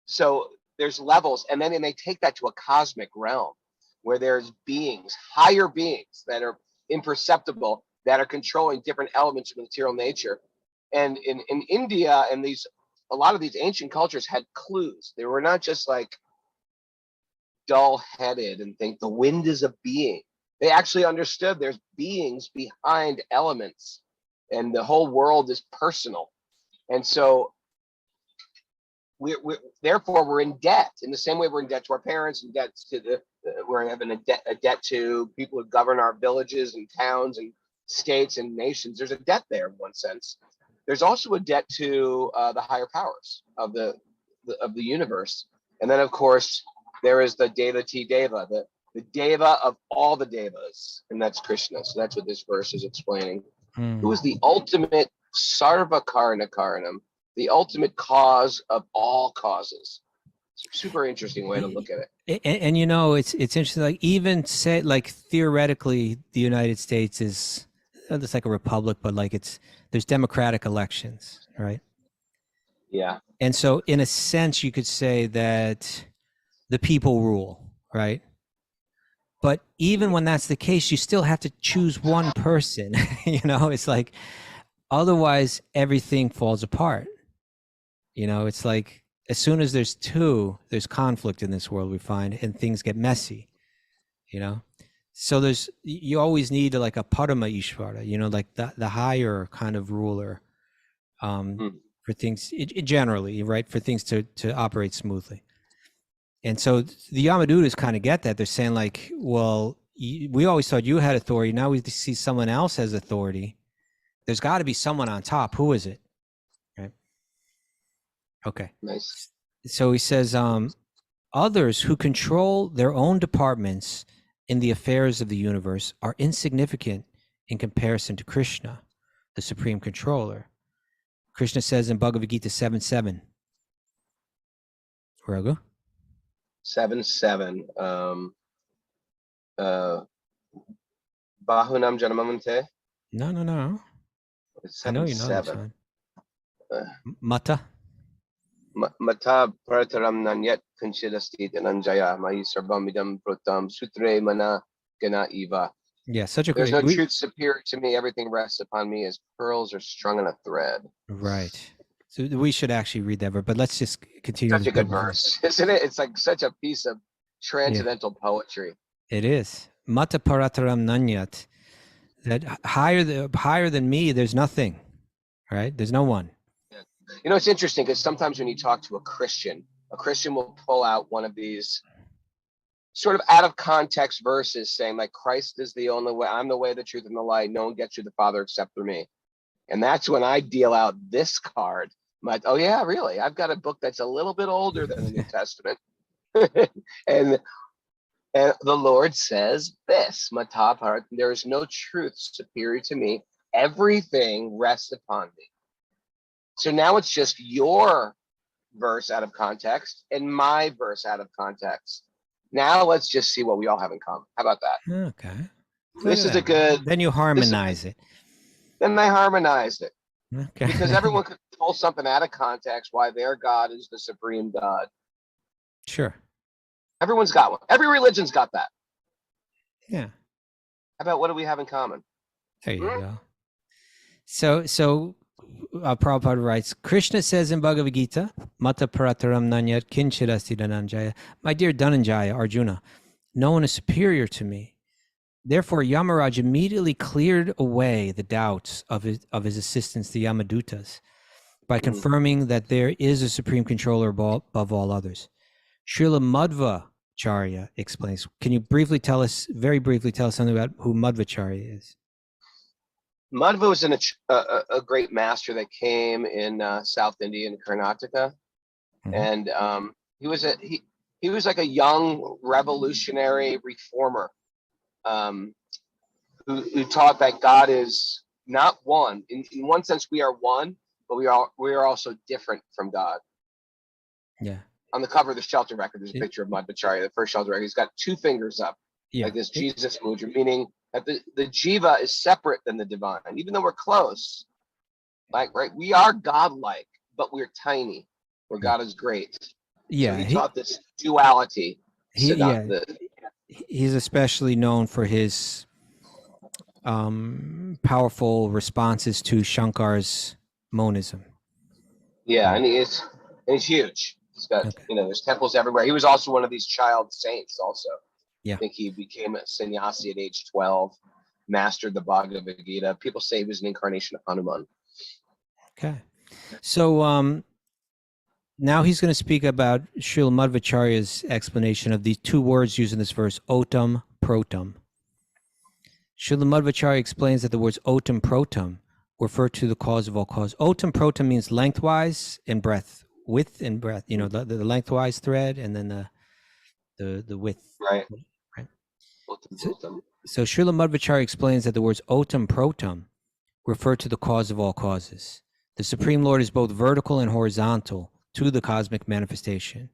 so there's levels, and then they take that to a cosmic realm where there's beings, higher beings that are imperceptible, that are controlling different elements of material nature. And in India and a lot of these ancient cultures had clues. They were not just like dull-headed and think the wind is a being. They actually understood there's beings behind elements, and the whole world is personal. And so therefore we're in debt in the same way we're in debt to our parents, in debt to we're having a debt to people who govern our villages and towns and states and nations. There's a debt there in one sense. There's also a debt to the higher powers of the universe. And then of course there is the Deva, the Deva of all the Devas, and that's Krishna. So that's what this verse is explaining. Who is the ultimate Sarva Karna Karanam, the ultimate cause of all causes. Super interesting way to look at it. And it's interesting, like even say, like theoretically the United States is, it's like a republic, but like there's democratic elections, right? Yeah. And so in a sense you could say that the people rule, right? But even when that's the case, you still have to choose one person. It's like, otherwise everything falls apart. It's like, as soon as there's two, there's conflict in this world, we find, and things get messy, So you always need like a Parama Ishvara, like the higher kind of ruler, Mm. for things generally, right? For things to operate smoothly. And so the Yamadutas kind of get that. They're saying like, well, we always thought you had authority. Now we see someone else has authority. There's got to be someone on top. Who is it? Right. Okay. Nice. So he says, others who control their own departments in the affairs of the universe are insignificant in comparison to Krishna, the supreme controller. Krishna says in Bhagavad Gita 7:7. Raghu? 7:7. Bahunam Janamamante. No. I know you know this 7:7. one. Mata? Mata Parataram Nanyat Kanchidasti Dhananjaya Mahi Sarvamidam Protam Sutre Mana Gana Eva. Yeah, such a There's great... no truth superior to me. Everything rests upon me as pearls are strung on a thread. Right. So we should actually read that verse, but let's just continue. Such a good verse, isn't it? It's like such a piece of transcendental poetry. It is. Mata Parataram Nanyat. That higher than me, there's nothing. Right? There's no one. You know, it's interesting because sometimes when you talk to a Christian will pull out one of these sort of out of context verses saying like Christ is the only way, I'm the way, the truth, and the light. No one gets to the Father except through me. And that's when I deal out this card. I'm like, oh yeah, really? I've got a book that's a little bit older than the New Testament. and the Lord says this, Matapar, there is no truth superior to me. Everything rests upon me. So now it's just your verse out of context and my verse out of context. Now let's just see what we all have in common. How about that? Okay. This is a good... Then you harmonize it. Then I harmonized it. Okay. Because everyone could pull something out of context why their God is the supreme God. Sure. Everyone's got one. Every religion's got that. Yeah. How about what do we have in common? There you go. So Prabhupada writes, Krishna says in Bhagavad Gita, Mata Parataram Nanyat Kinchirasti Dhananjaya, my dear Dhananjaya, Arjuna, no one is superior to me. Therefore, Yamaraj immediately cleared away the doubts of his assistants, the Yamadutas, by confirming that there is a supreme controller above all others. Srila Madhvacharya explains. Can you very briefly tell us something about who Madhvacharya is? Madhva was a great master that came in South India and Karnataka, and he was like a young revolutionary reformer who taught that God is not one. In one sense, we are one, but we are also different from God. Yeah. On the cover of the Shelter Record, there's a picture of Madhvacharya, the first Shelter Record. He's got two fingers up, like this Jesus mudra, meaning that the jiva is separate than the divine. Even though we're close, right? We are godlike, but we're tiny, where God is great. Yeah. So he taught this duality. He's especially known for his powerful responses to Shankar's monism. Yeah, and he's huge. He's got, there's temples everywhere. He was also one of these child saints also. Yeah. I think he became a sannyasi at age 12, mastered the Bhagavad Gita. People say he was an incarnation of Hanuman. Okay. So now he's going to speak about Srila Madhvacharya's explanation of these two words used in this verse, otam, protam. Srila Madhvacharya explains that the words otam, protam refer to the cause of all cause. Otam, protam means lengthwise and breadth, width and breadth, the lengthwise thread and then the width. Right. So Srila Madhvacharya explains that the words otam, protam refer to the cause of all causes. The Supreme Lord is both vertical and horizontal to the cosmic manifestation.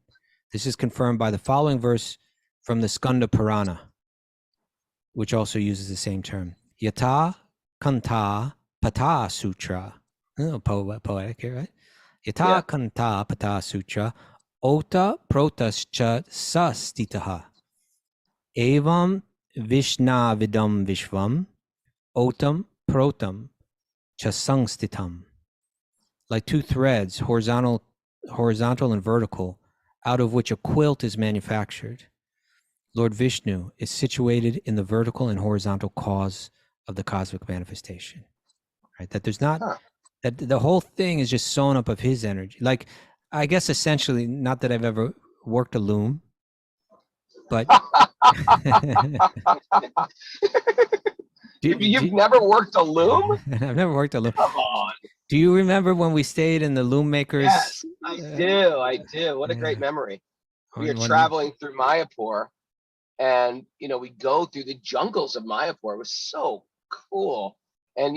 This is confirmed by the following verse from the Skanda Purana, which also uses the same term. Yata Kanta Pata Sutra. Poetic here, right? Yata Kanta Pata Sutra. Ota Protascha Sastitaha. Evam Vishna Vidam Vishvam. Otam Protam Chasangstitam. Like two threads, horizontal and vertical, out of which a quilt is manufactured. Lord Vishnu is situated in the vertical and horizontal cause of the cosmic manifestation. Right? That there's not That the whole thing is just sewn up of his energy. Like, I guess essentially, not that I've ever worked a loom, but You've never worked a loom? I've never worked a loom. Come on. Do you remember when we stayed in the loom makers? Yes, I do. I do. What a great memory. We are traveling through Mayapur, and we go through the jungles of Mayapur. It was so cool. And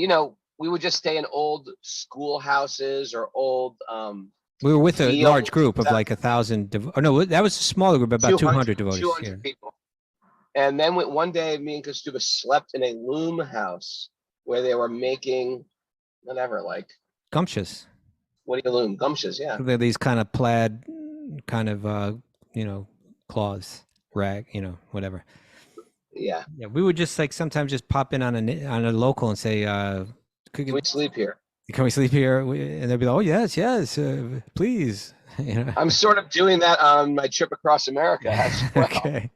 we would just stay in old schoolhouses or old we were with a fields, large group of like 1,000 oh no, that was a smaller group, about 200 devotees. 200 people. And then one day, me and Kastuba slept in a loom house where they were making whatever, like gumshoes. What do you loom? Gumshoes, yeah. They're these kind of plaid, kind of cloths, rag, whatever. Yeah. Yeah, we would just like sometimes just pop in on a local and say, "Can we sleep here? Can we sleep here?" And they'd be like, "Oh yes, please." I'm sort of doing that on my trip across America as well. Okay.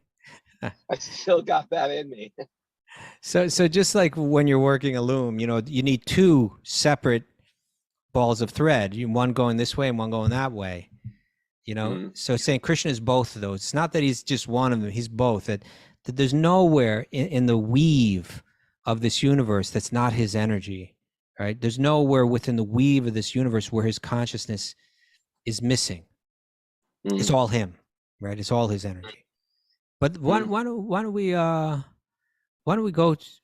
I still got that in me. So just like when you're working a loom, you need two separate balls of thread. One going this way and one going that way. So saying Krishna is both of those. It's not that he's just one of them. He's both. That there's nowhere in the weave of this universe that's not his energy, right? There's nowhere within the weave of this universe where his consciousness is missing. It's all him, right? It's all his energy. But why don't we go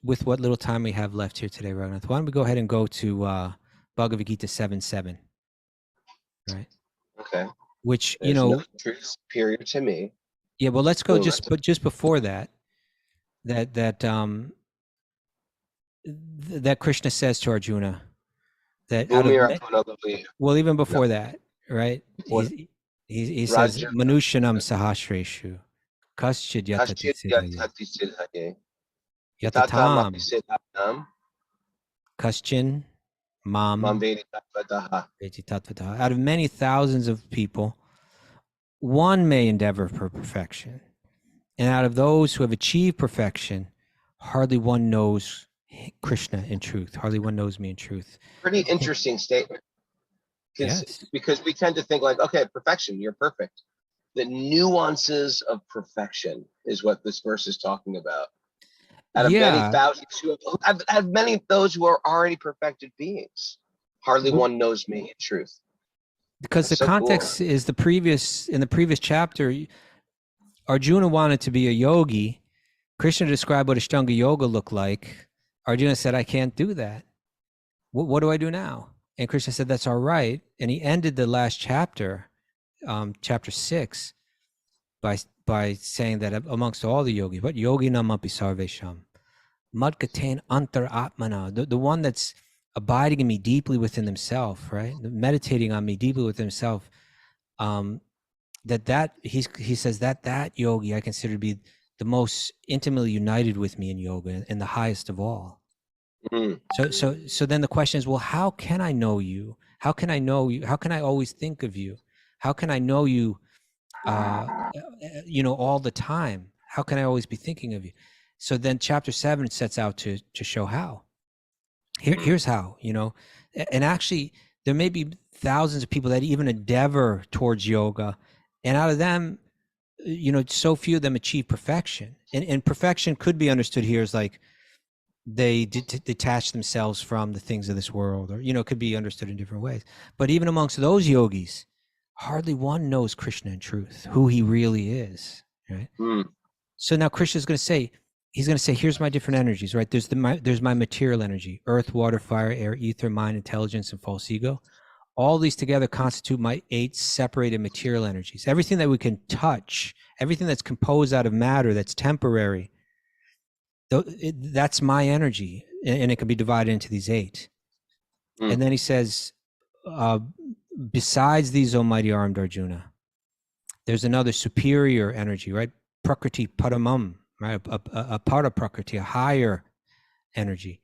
with what little time we have left here today, Raghunath? Why don't we go ahead and go to Bhagavad Gita 7:7, right? Okay. Which There's no truth superior to me. Yeah, well, let's go just before that Krishna says to Arjuna that even before that, right? He says Manushanam Sahasreshu Kaschid Yatati Siddhaye Yatatam Kaschin Mam Veti Tatvataha. Out of many thousands of people, one may endeavor for perfection. And out of those who have achieved perfection, hardly one knows Krishna in truth. Hardly one knows me in truth. Pretty interesting statement. Because we tend to think like, okay, perfection, you're perfect. The nuances of perfection is what this verse is talking about. Out of many thousands who have many of those who are already perfected beings, hardly one knows me in truth. Because the context is in the previous chapter, Arjuna wanted to be a yogi. Krishna described what Ashtanga yoga looked like. Arjuna said, I can't do that. What do I do now? And Krishna said, that's all right. And he ended the last chapter, chapter 6, by saying that amongst all the yogis, but yoginam api sarvesham, madgaten antar atmana, the one that's abiding in me deeply within himself, right? Meditating on me deeply within himself. He says that yogi I consider to be the most intimately united with me in yoga and the highest of all. So then the question is, well, how can I know you? How can I know you? How can I always think of you? How can I know you, all the time? How can I always be thinking of you? So then chapter 7 sets out to show how. Here's how, and actually there may be thousands of people that even endeavor towards yoga, and out of them, so few of them achieve perfection. And perfection could be understood here as like they detach themselves from the things of this world, or it could be understood in different ways. But even amongst those yogis, hardly one knows Krishna in truth, who he really is, right? So now Krishna's going to say, here's my different energies, right? There's my material energy: earth, water, fire, air, ether, mind, intelligence, and false ego. All these together constitute my 8 separated material energies. Everything that we can touch, everything that's composed out of matter, that's temporary, that's my energy, and it can be divided into these 8. And then he says, besides these, O mighty armed Arjuna, there's another superior energy, right? Prakriti paramam, right? A para prakriti, a higher energy.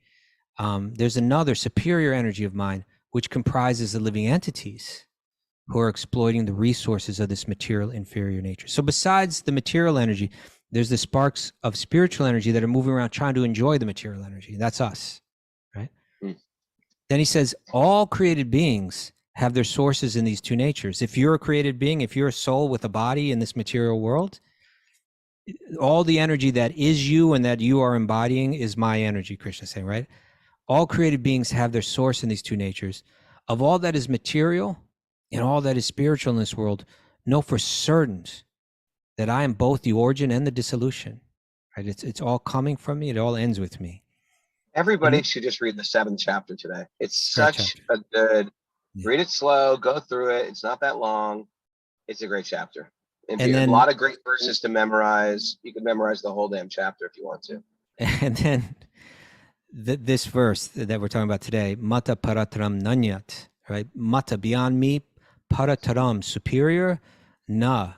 There's another superior energy of mine, which comprises the living entities who are exploiting the resources of this material inferior nature. So besides the material energy, there's the sparks of spiritual energy that are moving around trying to enjoy the material energy. That's us, right? Then he says, all created beings have their sources in these two natures. If you're a created being, if you're a soul with a body in this material world, all the energy that is you and that you are embodying is my energy, Krishna is saying, right? All created beings have their source in these two natures. Of all that is material and all that is spiritual in this world, know for certain that I am both the origin and the dissolution. Right? It's all coming from me. It all ends with me. Everybody should just read the 7th chapter today. It's Great such chapter. a good, Yeah. read it slow, go through it. It's not that long. It's a great chapter. And And a then- lot of great verses to memorize. You can memorize the whole damn chapter if you want to. And then this verse that we're talking about today, Mata Parataram Nanyat, right? Mata, beyond me, Parataram, superior, na,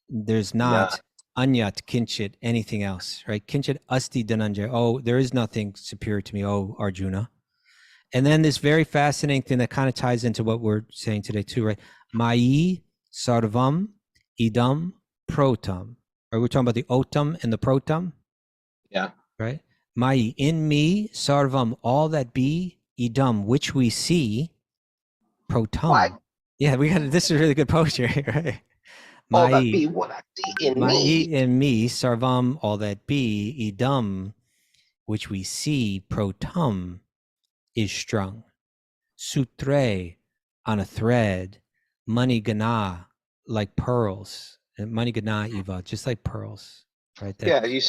there's not, Anyat, Kinchit, anything else, right? Kinchit Asti Dhananjaya, oh, there is nothing superior to me, oh, Arjuna. And then this very fascinating thing that kind of ties into what we're saying today too, right? Mayi Sarvam Idam Protam. Right? We're talking about the Otam and the Protam. Yeah. Right? Mayi, in me, Sarvam, all that be, Idam, which we see, Protam. What? Yeah, we got this is really good poetry, right? All that Mayi, be what I see in Mayi me. in me, Sarvam, all that be, Idam, which we see, Protam, is strung. Sutre, on a thread, Mani Gana, like pearls. And Mani Gana, Eva, just like pearls. Right there. Yeah, you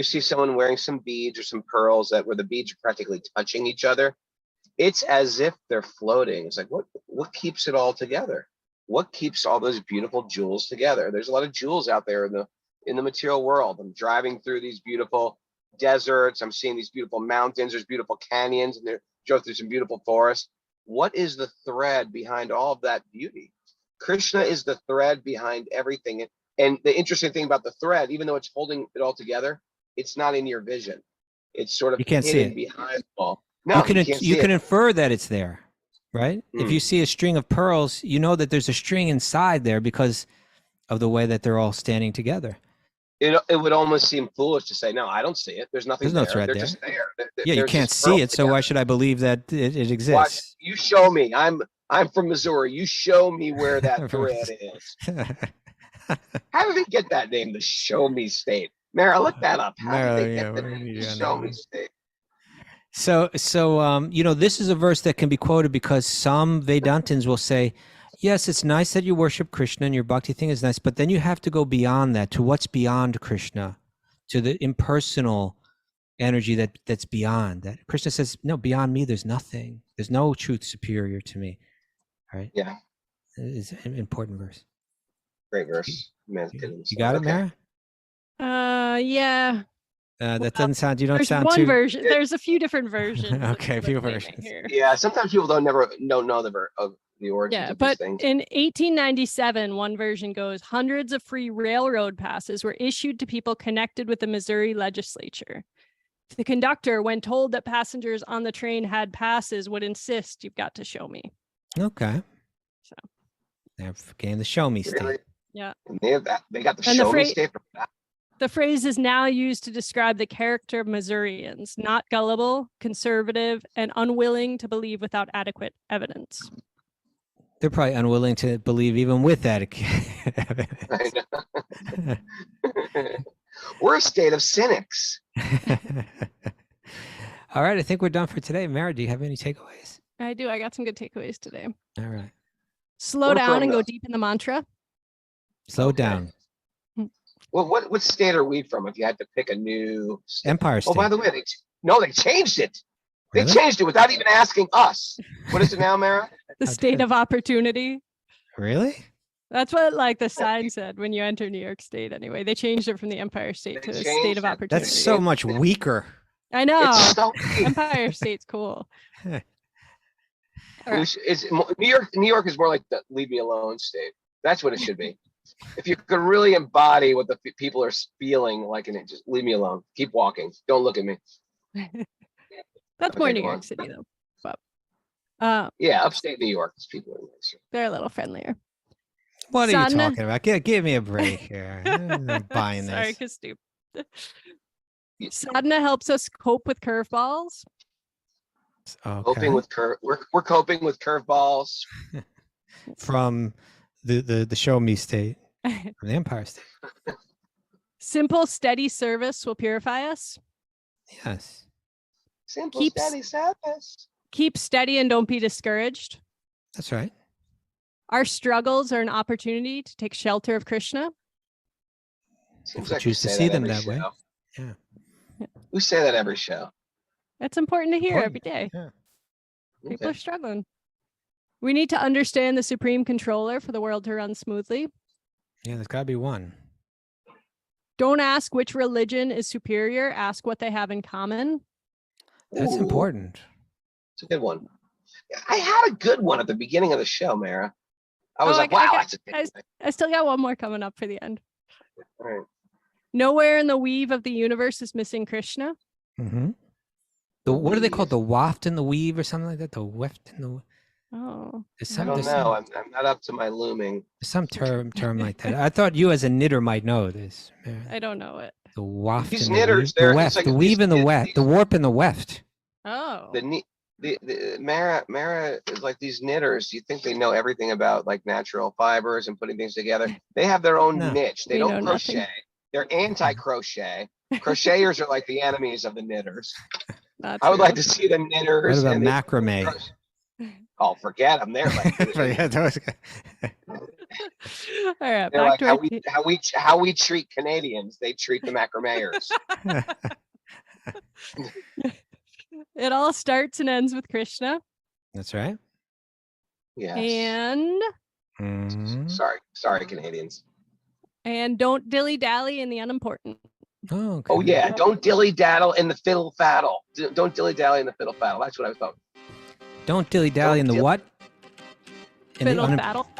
see someone wearing some beads or some pearls that where the beads are practically touching each other. It's as if they're floating. It's like what keeps it all together? What keeps all those beautiful jewels together? There's a lot of jewels out there in the material world. I'm driving through these beautiful deserts. I'm seeing these beautiful mountains. There's beautiful canyons, and they drove through some beautiful forests. What is the thread behind all of that beauty? Krishna is the thread behind everything. And the interesting thing about the thread, even though it's holding it all together, it's not in your vision. It's sort of You can't see hidden it. behind it all. No, you can you can't see you can it. infer that it's there, right? If Mm. you see a string of pearls, you know that there's a string inside there because of the way that they're all standing together. It would almost seem foolish to say, no, I don't see it. There's nothing There's no there. thread They're there. just there. Yeah, you They're can't just see pearls it, so why together. should I believe that it Watch, exists? you show me. I'm from Missouri. You show me where that thread is. How did they get that name, the Show Me State? Mara, look that up. How Mara, did they yeah, get the we name, need the to Show know. Me State? So this is a verse that can be quoted because some Vedantins will say, yes, it's nice that you worship Krishna and your bhakti thing is nice, but then you have to go beyond that to what's beyond Krishna, to the impersonal energy that's beyond that. Krishna says, no, beyond me, there's nothing. There's no truth superior to me. Right? Yeah, It's an important verse. great verse. Man, You got it, okay. Yeah. That doesn't sound, you don't There's sound one too. version. There's a few different versions. of Okay, a the few claiming versions. here. Yeah, sometimes people don't know of the origins Yeah, of but these things. in 1897, one version goes, hundreds of free railroad passes were issued to people connected with the Missouri legislature. The conductor, when told that passengers on the train had passes, would insist, you've got to show me. Okay. So. They're getting the show me state. Really? Yeah. And they have that. They got the And the Show Me phrase- State for that. The phrase is now used to describe the character of Missourians, not gullible, conservative, and unwilling to believe without adequate evidence. They're probably unwilling to believe even with that. I know. We're a state of cynics. All right, I think we're done for today. Mara, do you have any takeaways? I do. I got some good takeaways today. All right. Slow We're down from and go the- deep in the mantra. Slow Okay. down. Well, what state are we from? If you had to pick a new state? Empire State. Oh, by the way, they changed it. They Really? changed it without even asking us. What is it now, Mara? The How state dare- of opportunity. Really? That's what like the sign said when you enter New York State anyway. They changed it from the Empire State They to the changed state of it. opportunity. That's so much weaker. I know. It's so Empire State's cool. All right. New York is more like the leave me alone state. That's what it should be. If you could really embody what the people are feeling like in it, just leave me alone. Keep walking. Don't look at me. That's more Okay, New go York on. City though. But Yeah, upstate New York, these people are nicer. they're a little friendlier. What are you Sadhana- talking about? Give me a break here. I'm not buying Sorry, this. because stupid. Sadhana helps us cope with curveballs. Okay. Coping with we're coping with curveballs. From the Show Me State, from the Empire State. Simple, steady service will purify us. Yes. Simple, Keeps- steady service. Keep steady and don't be discouraged. That's right. Our struggles are an opportunity to take shelter of Krishna. Seems we like choose to say see that them every that way. show. Yeah. We say that every show. That's important to hear every Important. day. Yeah. People Okay. are struggling. We need to understand the supreme controller for the world to run smoothly. Yeah, there's got to be one. Don't ask which religion is superior. Ask what they have in common. That's Ooh, important. It's a good one. I had a good one at the beginning of the show, Mara. I was Oh, like, I wow, got- that's a good one. I still got one more coming up for the end. All right. Nowhere in the weave of the universe is missing Krishna. Mm-hmm. What do they call it? Weave. The waft and the weave or something like that? The weft and the... Oh, There's I some, don't there's know. some, I'm not up to my looming. there's some term like that. I thought you as a knitter might know this. I don't know it. The waft These and knitters, the they're- weave. The it's weft, like the these- weave and the these- weft. The warp and the weft. Oh, The Mara is like these knitters. You think they know everything about like natural fibers and putting things together? They have their own No. niche. They We don't know crochet. nothing. They're anti-crochet. Crocheters are like the enemies of the knitters. not I would true. like to see the What knitters. about and the- macrame? Oh, forget them. They're like, Forget those guys. All right, they're back like to how our how we treat Canadians. They treat the macrameers. It all starts and ends with Krishna. That's right. Yes. And Mhm. Sorry, Canadians. don't dilly dally in the unimportant. Oh, okay. Oh yeah, don't dilly daddle in the fiddle faddle. Don't dilly dally in the fiddle faddle. That's what I was talking. Don't dilly dally in the Don't what? In Fiddle the battle. no,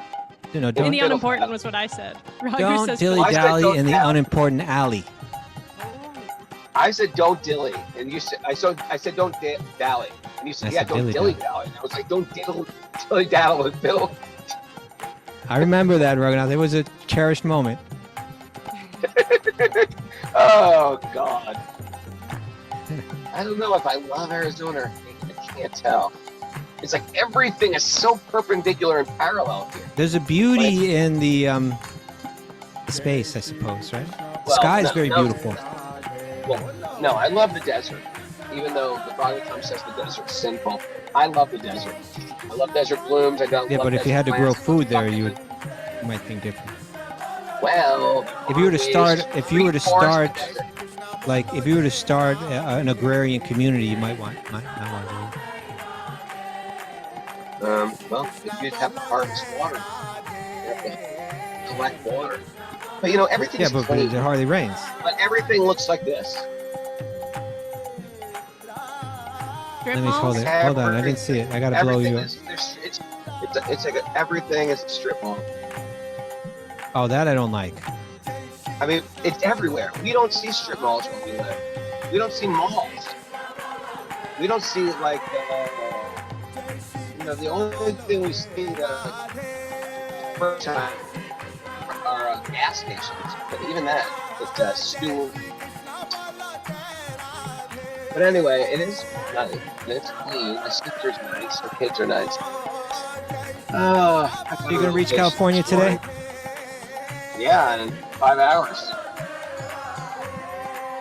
In the don't fiddle unimportant faddle. was what I said. Roger don't says dilly fiddle- I said dally don't in the dally. unimportant alley. I said don't dilly, and you said I said don't dally, and you said I yeah, said don't dilly dilly dally. And I was like don't dilly daddle with fiddle. I remember that, Raghunath. It was a cherished moment. Oh God. I don't know if I love Arizona or hate it. I can't tell. It's like everything is so perpendicular and parallel here. There's a beauty in the space, I suppose, right? Well, Sky is no, very no. beautiful. Well, no, I love the desert. Even though the Bhagavatam says the desert's sinful, I love the desert. I love desert blooms. I don't Yeah, love but if you desert had to grow plants. food there, you might think different. Well, If you were to ways start, if you were to reforest the start, desert. like if you were to start an agrarian community, you might not want to. Well, if you'd have to harvest water, you have to collect water. But you know, everything's Yeah, but clean. it hardly rains. But everything looks like this. Strip Let me hold malls? it. Hold on, I didn't see it. I gotta blow Everything you up. it's like everything is a strip mall. Oh, that I don't like. I mean, it's everywhere. We don't see strip malls where we live. We don't see malls. We don't see like, the only thing we see first time are gas stations. But even that, it's still. But anyway, it is nice. It's clean. The sister's nice. The kids are nice. Are you gonna reach California today? Yeah, in 5 hours.